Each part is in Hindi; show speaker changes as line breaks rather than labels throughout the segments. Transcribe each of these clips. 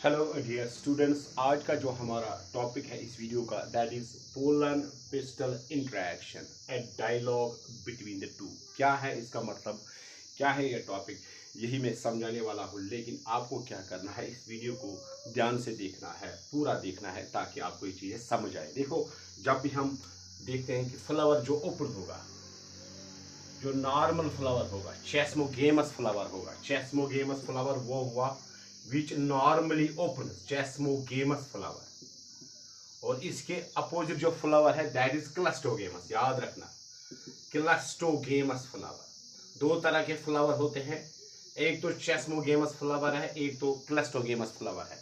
हेलो डियर स्टूडेंट्स, आज का जो हमारा टॉपिक है इस वीडियो का that is pollen pistil interaction a dialogue between the two. क्या है इसका मतलब, क्या है ये टॉपिक, यही मैं समझाने वाला हूँ। लेकिन आपको क्या करना है, इस वीडियो को ध्यान से देखना है, पूरा देखना है ताकि आपको ये चीज़ें समझ आए। देखो, जब भी हम देखते हैं कि फ्लावर जो ओपन होगा, जो नॉर्मल फ्लावर होगा, चेस्मोगेमस फ्लावर होगा। चेस्मोगेमस फ्लावर वो हुआ विच नॉर्मली ओपन, चेस्मोगेमस फ्लावर। और इसके अपोजिट जो फ्लावर है दैट इज क्लस्टोगेमस। याद रखना, क्लस्टोगेमस फ्लावर। दो तरह के फ्लावर होते हैं, एक तो चेस्मोगेमस फ्लावर है, एक तो क्लस्टोगेमस फ्लावर है।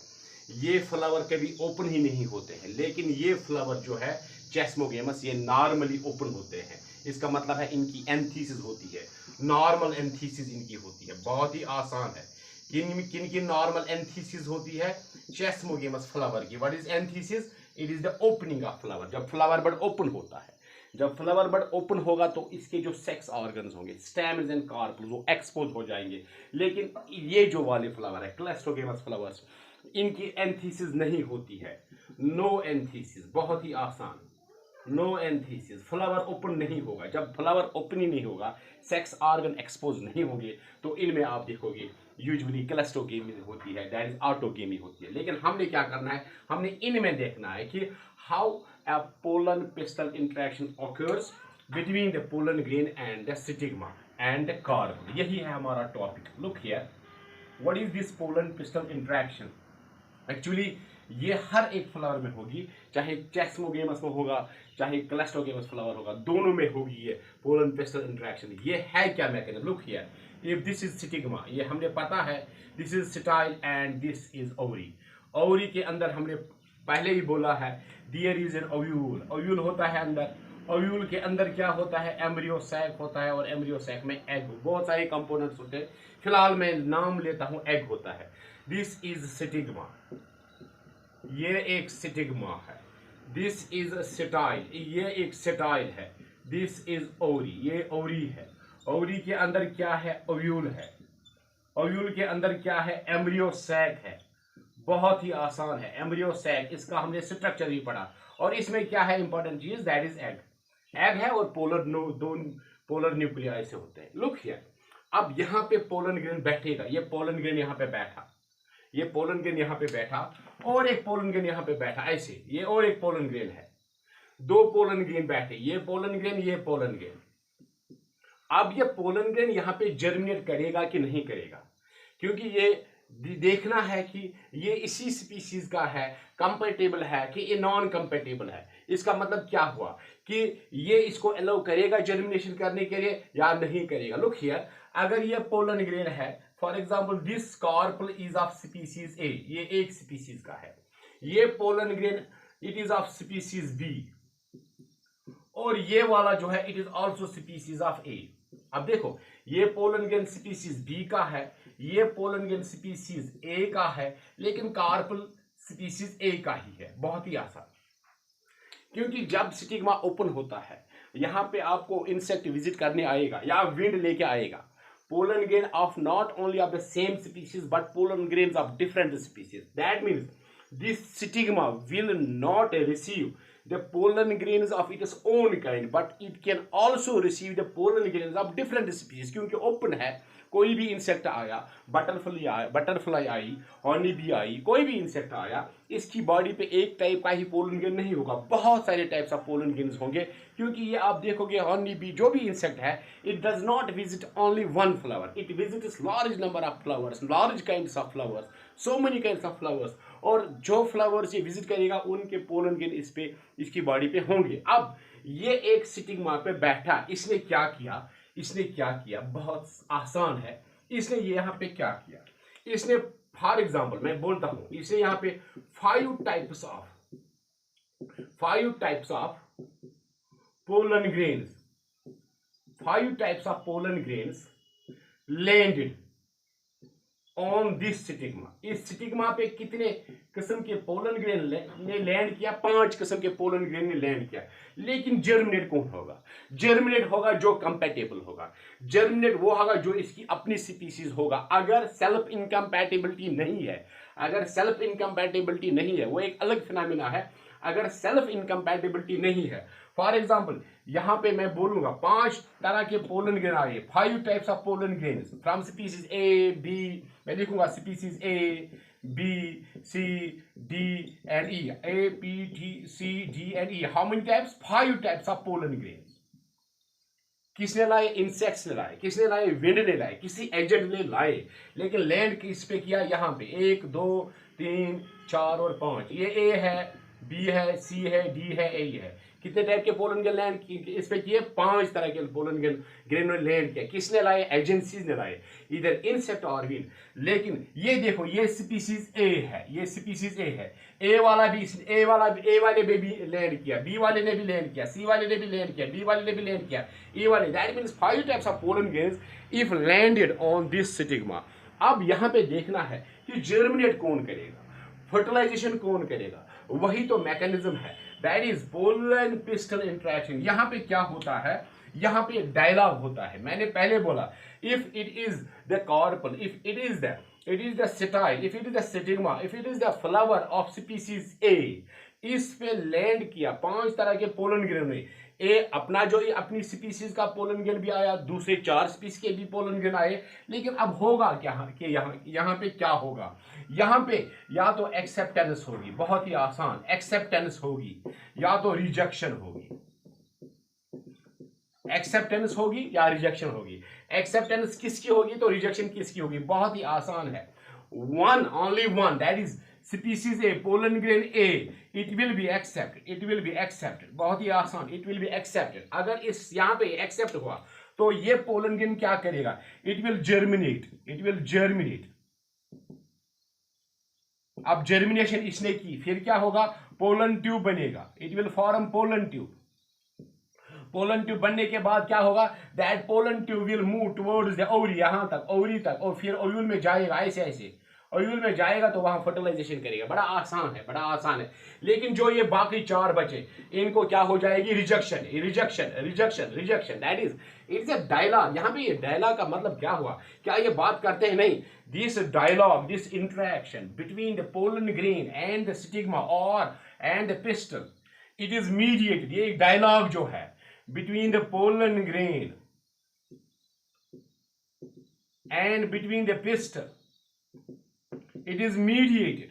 ये फ्लावर कभी ओपन ही नहीं होते हैं, लेकिन ये फ्लावर जो है चेस्मोगेमस, ये नॉर्मली ओपन होते हैं। इसका मतलब है इनकी एंथीसिस होती है, नॉर्मल एंथीसिस इनकी होती है। बहुत ही आसान है। किन की नॉर्मल एंथीसिस होती है? चेस्मोगेमस फ्लावर की। What is anthesis? It is the opening of flower. जब फ्लावर बड ओपन होता है, जब फ्लावर बड ओपन होगा तो इसके जो सेक्स ऑर्गन्स होंगे, स्टेम्स एंड कार्पेल्स, वो एक्सपोज हो जाएंगे। लेकिन ये जो वाले फ्लावर है क्लस्टोगेमस फ्लावर्स, इनकी एंथीसिस नहीं होती है। नो एंथीसिस, बहुत ही आसान। नो एंथीसिस, फ्लावर ओपन नहीं होगा। जब फ्लावर ओपन ही नहीं होगा, सेक्स ऑर्गन एक्सपोज नहीं होंगे, तो इनमें आप देखोगे यूजुअली क्लस्टोगेमी होती है, दैट इज ऑटोगेमी होती है। लेकिन हमने क्या करना है, हमने इनमें देखना है कि how a pollen pistil interaction occurs between the pollen grain and the stigma and the carp। यही है हमारा topic. Look here, what is this pollen pistil interaction? Actually ये हर एक फ्लावर में होगी, चाहे चेस्मोगेमस में होगा, चाहे क्लस्टोगेमस फ्लावर होगा, दोनों में होगी ये पोलन पिस्टल इंटरेक्शन। ये है क्या mechanism? Look here, if this is stigma, ये हमने पता है, this is style and this is ovary. Ovary के अंदर हमने पहले ही बोला है there is an ovule. Ovule होता है अंदर। ओव्यूल के अंदर क्या होता है? एम्ब्रियो सैक होता है, और एम्ब्रियो सैक में एग, बहुत सारे कंपोनेंट्स होते हैं। फिलहाल मैं नाम लेता हूं, एग होता है। दिस इज स्टिग्मा, ये एक स्टिग्मा है। दिस इज स्टाइल, ये एक स्टाइल है। दिस इज ओवरी, ये ओवरी है। ओवरी के अंदर क्या है? ओव्यूल है। ओव्यूल के अंदर क्या है? एम्ब्रियो सैक है। बहुत ही आसान है, एम्ब्रियो सैक, इसका हमने स्ट्रक्चर भी पढ़ा। और इसमें क्या है इंपॉर्टेंट चीज? That is egg. एग है और पोलर, दो पोलर न्यूक्लियाई से होते हैं। लुक हियर, अब यहाँ पे पोलन ग्रेन बैठेगा। ये पोलन ग्रेन यहाँ पे बैठा, ये पोलन ग्रेन यहाँ पे बैठा, और एक पोलन ग्रेन यहाँ पे बैठा, ऐसे। ये और एक पोलन ग्रेन है, दो पोलन ग्रेन बैठे, ये पोलन ग्रेन, ये पोलन ग्रेन। अब ये पोलन ग्रेन यहाँ पे जर्मिनेट करेगा कि नहीं करेगा, क्योंकि ये देखना है कि ये इसी स्पीसीज का है, कंपेटेबल है कि ये नॉन कंपेटेबल है। इसका मतलब क्या हुआ कि ये इसको अलाउ करेगा जर्मिनेशन करने के लिए या नहीं करेगा। लुक हियर, अगर ये पोलन ग्रेन है, for example this carpel is of species A, ये एक स्पीसीज का है। ये pollen grain it is of species B, और ये वाला जो है it is also species of A. अब देखो, ये पोलन ग्रेन स्पीसीज बी का है, ये पोलन ग्रेन स्पीसीज ए का है, लेकिन कार्पल स्पीसीज ए का ही है। बहुत ही आसान, क्योंकि जब स्टिग्मा ओपन होता है, यहां पे आपको इंसेक्ट विजिट करने आएगा या विंड लेके आएगा। Pollen grain of not only of the same species but pollen grains of different species. That means this stigma will not receive the pollen grains of its own kind, but it can also receive the pollen grains of different species। क्योंकि ओपन है, कोई भी इंसेक्ट आया, बटरफ्लाई आई, हॉनी बी आई, कोई भी इंसेक्ट आया, इसकी बॉडी पे एक टाइप का ही पोलन ग्रेन नहीं होगा, बहुत सारे टाइप्स ऑफ पोलन ग्रेन्स होंगे। क्योंकि ये आप देखोगे, हॉनी बी जो भी इंसेक्ट है, it does not visit only one flower, it visits large number of flowers, large kinds of flowers, so many kinds of flowers. और जो फ्लावर्स ये विजिट करेगा उनके पोलन ग्रेन इस पे, इसकी बॉडी पे होंगे। अब ये एक स्टिग्मा पे बैठा, इसने क्या किया? इसने क्या किया? बहुत आसान है। इसने ये यहाँ पे क्या किया? इसने फॉर एग्जाम्पल मैं बोलता हूं, इसने यहाँ पे five types of pollen grains, 5 types of pollen grains landed on this stigma. इस स्टिग्मा पे कितने किस्म के पोलन ग्रेन ने लैंड किया? 5 किस्म के पोलन ग्रेन ने लैंड किया। लेकिन जर्मिनेट कौन होगा? जर्मिनेट होगा जो कंपैटिबल होगा, जर्मिनेट वो होगा जो इसकी अपनी स्पीसीज होगा। अगर सेल्फ इनकम्पैटिबिलिटी नहीं है, अगर सेल्फ इनकम्पैटिबिलिटी नहीं है, वो एक अलग फिनोमेना है। अगर सेल्फ इनकम्पैटिबिलिटी नहीं है, फॉर एग्जाम्पल यहां पे मैं बोलूंगा 5 तरह के पोलन ग्रेन आए, 5 types of pollen grain from species A B, मैं लिखूंगा species A B C D and E, A P T C D and E. How many types? 5 types of pollen grain. किसने लाए? इंसेक्ट्स ने लाए। किसने लाए? विंड ने लाए, किसी एजेंट ने लाए। लेकिन लैंड किस पे किया? यहाँ पे 1 2 3 4 और 5। ये ए है, बी है, सी है, डी है, ए है। कितने टाइप के पोलन ग्रेन लैंड इस पे किए? 5 तरह के पोलन ग्रेन लैंड किया। किसने लाए? एजेंसीज ने लाए, इधर इंसेक्ट और विंड। लेकिन ये देखो, ये स्पीसीज ए है, ये स्पीसीज ए है। ए वाले ने भी लैंड किया, बी वाले ने भी लैंड किया, सी वाले ने भी लैंड किया, डी वाले ने भी लैंड किया, ए वाले। That means 5 types of pollen grains if landed on this stigma. अब यहां पे देखना है कि जर्मिनेट कौन करेगा, फर्टिलाइजेशन कौन करेगा। वही तो मैकेनिज्म है, that is pollen pistil interaction. यहां पे क्या होता है? यहां पे डायलॉग होता है। मैंने पहले बोला if it is the carpel, if it is the style, if it is the stigma, if it is the flower of species A. इस पे लैंड किया 5 तरह के पोलन ग्रेन में। ए अपना जो ये अपनी स्पीसीज का पोलन ग्रेन भी आया, दूसरे 4 स्पीसीज के भी पोलन ग्रेन आए। लेकिन अब होगा क्या कि यहाँ पे क्या होगा? यहाँ पे या तो एक्सेप्टेंस होगी, बहुत ही आसान एक्सेप्टेंस होगी, या तो रिजेक्शन होगी। एक्सेप्टेंस होगी या रिजेक्शन होगी। एक्सेप्टेंस किसकी होगी तो रिजेक्शन किसकी होगी? बहुत ही आसान है। Only one, that is species A, pollen grain A, it will be accepted, it will be accepted. बहुत ही आसान, इट विल बी एक्सेप्टेड। अगर इस यहां पे एक्सेप्ट हुआ तो ये पोलन ग्रेन क्या करेगा? It will germinate, it will germinate. अब जर्मिनेशन इसने की, फिर क्या होगा? पोलन ट्यूब बनेगा, it will form pollen tube. Pollen tube बनने के बाद क्या होगा? That pollen tube will move towards the ovary, यहां तक, ओवरी तक, और फिर ओव्यूल में जाएगा, ऐसे ऐसे ओव्यूल में जाएगा तो वहां फर्टिलाइजेशन करेगा। बड़ा आसान है, बड़ा आसान है। लेकिन जो ये बाकी 4 बचे, इनको क्या हो जाएगी? Rejection, rejection, rejection, rejection. That is it's a dialogue. यहां पे ये डायलॉग का मतलब क्या हुआ? क्या ये बात करते हैं? नहीं, this dialogue, this interaction between the pollen grain and the stigma और and the pistil, it is mediated. ये डायलॉग जो है between the pollen grain and between the pistil, it is mediated.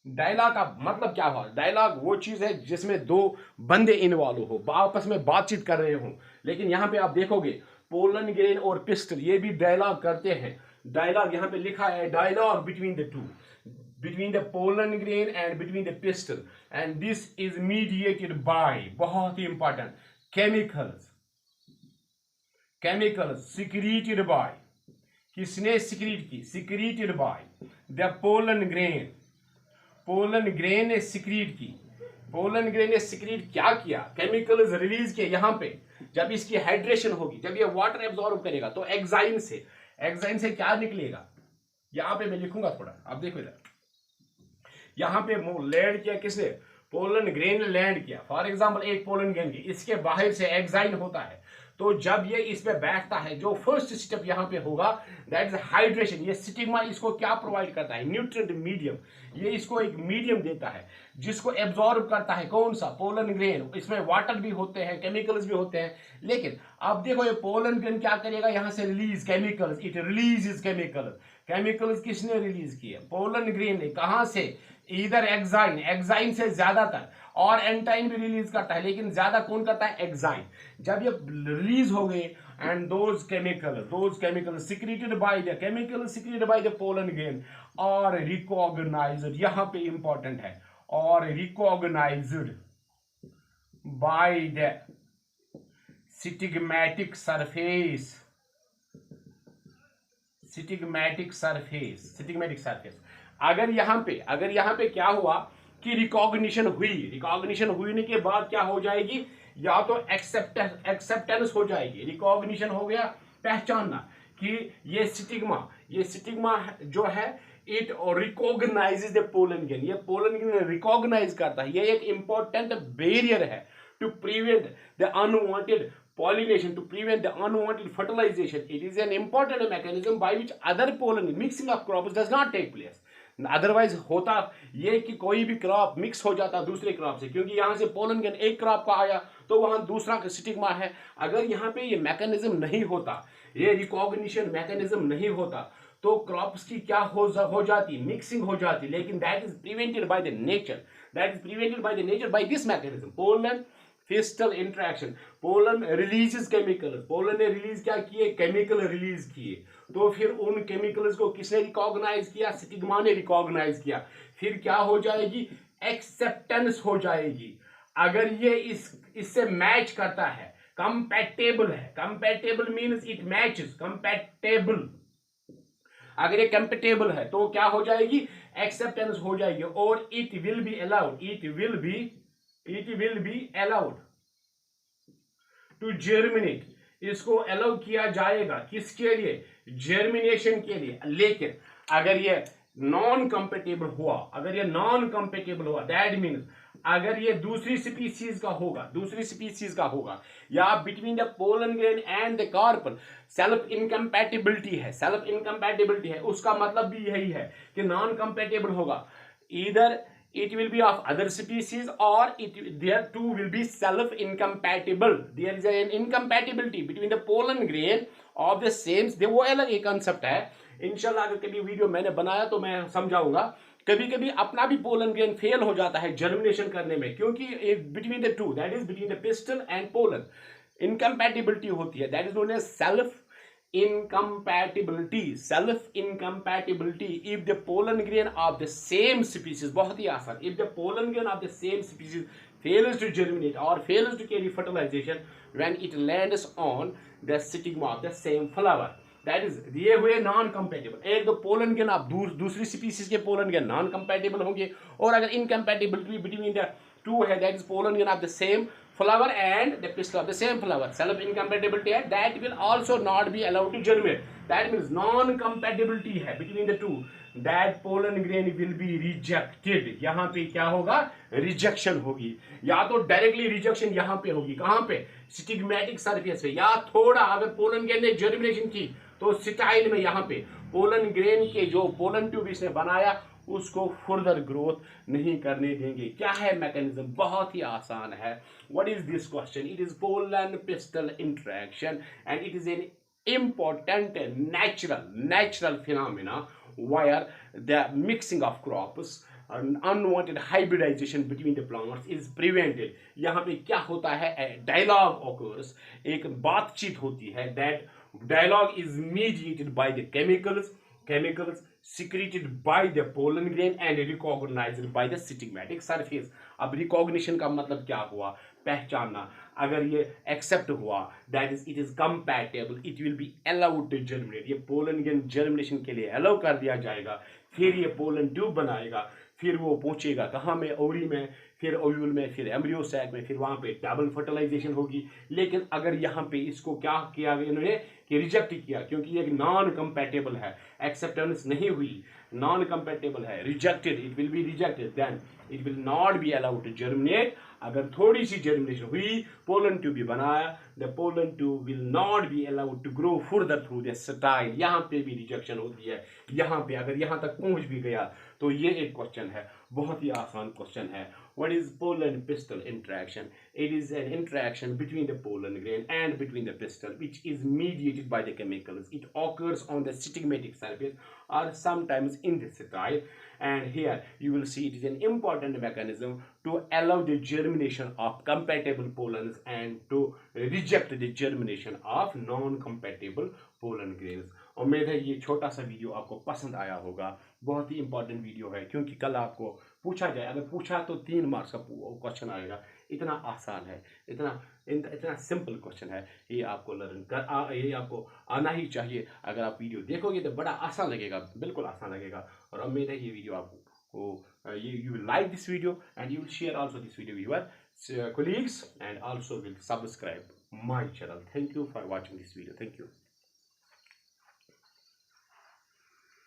Dialogue का मतलब क्या हुआ? डायलॉग वो चीज है जिसमें 2 बंदे इन्वॉल्व हो, आपस में बातचीत कर रहे हो। लेकिन यहां पे आप देखोगे पोलन ग्रेन और पिस्टल ये भी डायलॉग करते हैं। डायलॉग यहां पे लिखा है, dialogue between the 2, between the pollen grain and between the pistil, and this is mediated by, बहुत ही important, chemicals, chemicals secreted by, किसने secrete की? secreted by the pollen grain, pollen grain ने secrete की। pollen grain ने secrete क्या किया? chemicals रिलीज किए। यहां पे जब इसकी हाइड्रेशन होगी, जब ये वाटर एब्जॉर्ब करेगा तो एक्साइन से क्या निकलेगा? यहां पे मैं लिखूंगा थोड़ा, आप देखो इधर। यहां पे लैंड किया किसने? पोलन ग्रेन ने लैंड किया। फॉर एग्जांपल एक पोलन ग्रेन की, इसके बाहर से एक्साइन होता है। तो जब ये इस पे बैठता है, जो फर्स्ट स्टेप यहां पे होगा दैट इज हाइड्रेशन। ये स्टिग्मा इसको क्या प्रोवाइड करता है? Nutrient medium. ये इसको एक मीडियम देता है जिसको एब्जॉर्ब करता है। कौन सा? Pollen grain. इसमें वाटर भी होते हैं, केमिकल्स भी होते हैं। लेकिन अब देखो ये पोलन ग्रेन क्या करेगा? यहां से release chemicals, it releases chemicals. Chemicals किसने रिलीज किए? पोलन ग्रेन ने। कहां से? इधर एक्साइन से ज्यादातर, और एंटाइन भी रिलीज करता है, लेकिन ज्यादा कौन करता है? एक्साइन। जब ये रिलीज हो गए and those chemical secreted by the pollen grain और रिकॉग्नाइज्ड, यहां पे इंपॉर्टेंट है, और recognized by the stigmatic surface. अगर यहां पे क्या हुआ कि रिकॉग्निशन हुई के बाद क्या हो जाएगी? या तो एक्सेप्टेंस हो जाएगी। रिकॉग्निशन हो गया, पहचानना कि ये स्टिग्मा जो है it recognizes the pollen grain. ये पोलन ग्रेन रिकॉग्नाइज करता है। ये एक इंपॉर्टेंट बैरियर है to prevent the unwanted pollination, to prevent the unwanted fertilization. It is an important mechanism by which other pollen mixing of crops does not take place. Otherwise होता ये कि कोई भी क्रॉप मिक्स हो जाता दूसरे क्रॉप से, क्योंकि यहाँ से पोलन ग्रेन एक क्रॉप का आया तो वहाँ दूसरा स्टिग्मा है। अगर यहाँ पे ये मैकेनिज्म नहीं होता, ये रिकॉग्निशन मैकेनिज्म नहीं होता, तो क्रॉप्स की क्या हो जाती, मिक्सिंग हो जाती। लेकिन that is prevented by the nature, that is prevented by the nature by this mechanism, pollen pistil interaction. Pollen releases chemical, pollen ने रिलीज क्या किए, केमिकल रिलीज किए, तो फिर उन केमिकल्स को किसने रिकॉग्नाइज किया, स्टिग्मा ने रिकॉग्नाइज किया। फिर क्या हो जाएगी, एक्सेप्टेंस हो जाएगी। अगर ये इससे मैच करता है, कंपैटिबल है, compatible means it matches, compatible, अगर ये कंपैटिबल है तो क्या हो जाएगी, एक्सेप्टेंस हो जाएगी, और it will be allowed, it will be allowed to germinate, इसको अलाउ किया जाएगा, किसके लिए, जर्मिनेशन के लिए। लेकिन अगर ये नॉन कंपैटिबल हुआ, अगर ये नॉन कंपैटिबल हुआ, दैट मीन्स अगर ये दूसरी स्पीसीज का होगा, दूसरी स्पीसीज का होगा, या between the pollen grain and the carpel self incompatibility है, सेल्फ इनकम्पैटिबिलिटी है, उसका मतलब भी यही है कि नॉन कंपैटिबल होगा। Either it will be of other species or their two will be self incompatible, there is an incompatibility between the pollen grain of the same, वो अलग एक कंसेप्ट है। इंशाल्लाह अगर कभी वीडियो मैंने बनाया तो मैं समझाऊंगा। कभी कभी अपना भी पोलन ग्रेन फेल हो जाता है जर्मिनेशन करने में, क्योंकि between the two, that is between the pistil and pollen incompatibility होती है, that is known as self incompatibility, self incompatibility if the pollen grain of the same species, बहुत ही आसान, if the pollen grain of the same species fails to germinate or fails to carry fertilization when it lands on the stigma of the same flower, that is ये हुए नॉन कंपैटिबल। एक तो पोलन ग्रेन आप दूसरी स्पीसीज के पोलन ग्रेन नॉन कंपैटिबल होंगे, और अगर इनकम्पैटिबिलिटी बिटवीन द टू है, that is pollen grain of the same flower and the pistil of the same flower, self incompatibility है, that will also not be allowed to germinate, that means non compatibility है between the two, that pollen grain will be rejected। यहाँ पे क्या होगा, रिजेक्शन होगी, या तो डायरेक्टली रिजेक्शन यहाँ पे होगी, कहाँ पे, स्टिग्मेटिक सरफेस पे, या थोड़ा अगर पोलन ग्रेन ने जर्मिनेशन की तो स्टाइल में यहाँ पे पोलन ग्रेन के जो पोलन ट्यूब इसने बनाया उसको फर्दर ग्रोथ नहीं करने देंगे। क्या है मैकेनिज्म, बहुत ही आसान है। What is this question, it is pollen pistil interaction and it is an important natural phenomena where the mixing of crops and unwanted hybridization between the plants is prevented। यहाँ पे क्या होता है, dialogue occurs, एक बातचीत होती है, that dialogue is mediated by the chemicals secreted by the pollen grain and recognized by the stigmatic surface। अब रिकॉग्निशन का मतलब क्या हुआ, पहचानना। अगर ये एक्सेप्ट हुआ, that is it is compatible, it will be allowed to germinate, ये पोलन ग्रेन जर्मिनेशन के लिए अलाउ कर दिया जाएगा। फिर ये पोलन ट्यूब बनाएगा, फिर वो पहुंचेगा कहाँ में, ओवरी में, फिर ओव्यूल में, फिर एम्ब्रियो सैक में, फिर वहाँ पे डबल फर्टिलाइजेशन होगी। लेकिन अगर यहाँ पे इसको क्या किया गया इन्होंने कि रिजेक्ट किया, क्योंकि ये नॉन कंपैटिबल है, एक्सेप्टेंस नहीं हुई, नॉन कंपैटिबल है, rejected, it will be rejected, then it will not be allowed to germinate. अगर थोड़ी सी जर्मिनेशन हुई, पोलन ट्यूब भी बनाया, the pollen tube will not be allowed to grow further through the style. यहाँ पे भी रिजेक्शन होती है, यहाँ पे अगर यहाँ तक पहुँच भी गया तो ये एक क्वेश्चन है, बहुत ही आसान क्वेश्चन है। What is pollen pistil interaction? It is an interaction between the pollen grain and between the pistil, which is mediated by the chemicals. It occurs on the stigmatic surface or sometimes in the style. And here you will see it is an important mechanism to allow the germination of compatible pollens and to reject the germination of non-compatible pollen grains. उम्मीद है ये छोटा सा वीडियो आपको पसंद आया होगा। बहुत ही इंपॉर्टेंट वीडियो है, क्योंकि कल आपको पूछा जाए, अगर पूछा तो 3 मार्क्स का क्वेश्चन आएगा। इतना आसान है, इतना सिंपल क्वेश्चन है, ये आपको ये आपको आना ही चाहिए। अगर आप वीडियो देखोगे तो बड़ा आसान लगेगा, बिल्कुल आसान लगेगा। और उम्मीद है ये वीडियो आपको you will like this video and you will share also this video with your colleagues and also will subscribe my channel. Thank you for watching this video. Thank you.